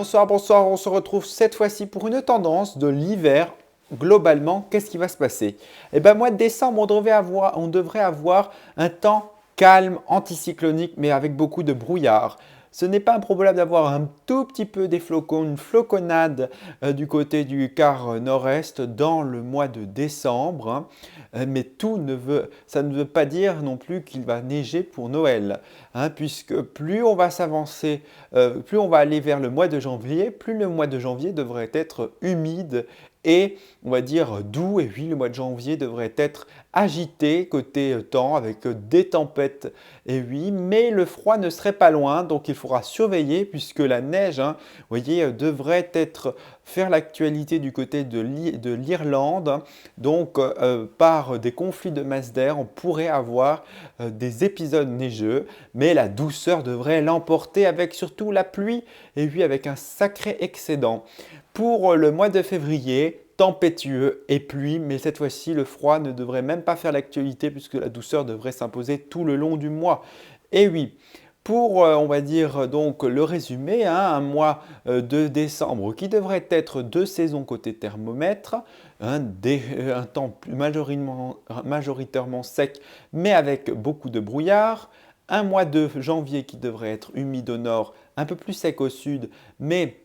bonsoir, bonsoir. On se retrouve cette fois-ci pour une tendance de l'hiver. Globalement, qu'est-ce qui va se passer? Eh bien, mois de décembre, on devrait avoir un temps calme, anticyclonique, mais avec beaucoup de brouillard. Ce n'est pas un problème d'avoir un tout petit peu des flocons, une floconnade du côté du quart nord-est dans le mois de décembre, hein. Mais ça ne veut pas dire non plus qu'il va neiger pour Noël, hein, puisque plus on va s'avancer, plus on va aller vers le mois de janvier, plus le mois de janvier devrait être humide et on va dire doux. Et oui, le mois de janvier devrait être agité côté temps avec des tempêtes. Et oui, mais le froid ne serait pas loin, donc il faudra surveiller puisque la neige, hein, vous voyez, devrait faire l'actualité du côté de l'Irlande, hein. Donc, par des conflits de masse d'air, on pourrait avoir des épisodes neigeux, mais la douceur devrait l'emporter avec surtout la pluie et oui, avec un sacré excédent. Pour le mois de février, tempétueux et pluie, mais cette fois-ci, le froid ne devrait même pas faire l'actualité puisque la douceur devrait s'imposer tout le long du mois. Et oui, pour, on va dire donc le résumé, hein, un mois de décembre qui devrait être de saison côté thermomètre, hein, un temps majoritairement sec, mais avec beaucoup de brouillard. Un mois de janvier qui devrait être humide au nord, un peu plus sec au sud, mais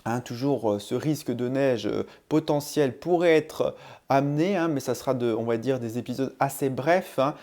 hein, toujours ce risque de neige potentiel pourrait être amené, hein, mais ça sera on va dire, des épisodes assez brefs, hein,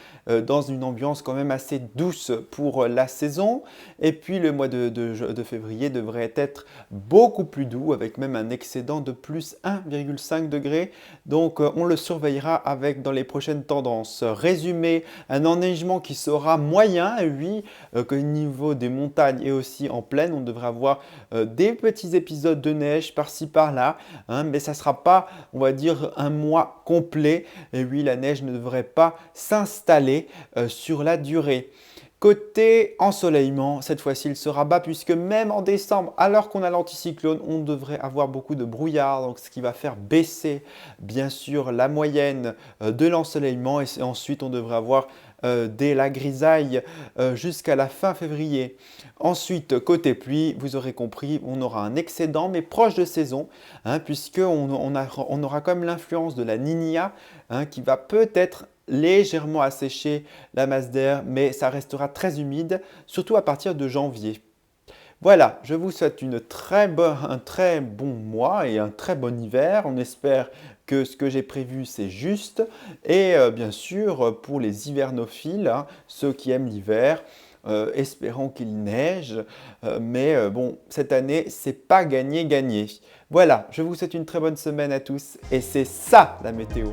dans une ambiance quand même assez douce pour la saison. Et puis le mois de février devrait être beaucoup plus doux, avec même un excédent de plus 1,5 degré. Donc on le surveillera dans les prochaines tendances. Résumé, un enneigement qui sera moyen, et oui, qu'au niveau des montagnes et aussi en plaine, on devrait avoir des petits épisodes de neige par-ci par-là, hein, mais ça ne sera pas, on va dire, un mois complet. Et oui, la neige ne devrait pas s'installer sur la durée. Côté ensoleillement, cette fois-ci, il sera bas puisque même en décembre, alors qu'on a l'anticyclone, on devrait avoir beaucoup de brouillard, donc ce qui va faire baisser bien sûr la moyenne de l'ensoleillement et ensuite on devrait avoir dès la grisaille jusqu'à la fin février. Ensuite, côté pluie, vous aurez compris, on aura un excédent mais proche de saison, hein, puisqu'on aura quand même l'influence de la Niña, hein, qui va peut-être légèrement assécher la masse d'air, mais ça restera très humide, surtout à partir de janvier. Voilà, je vous souhaite un très bon mois et un très bon hiver. On espère que ce que j'ai prévu, c'est juste. Et bien sûr, pour les hivernophiles, hein, ceux qui aiment l'hiver, espérons qu'il neige. Mais bon, cette année, c'est pas gagné. Voilà, je vous souhaite une très bonne semaine à tous. Et c'est ça la météo.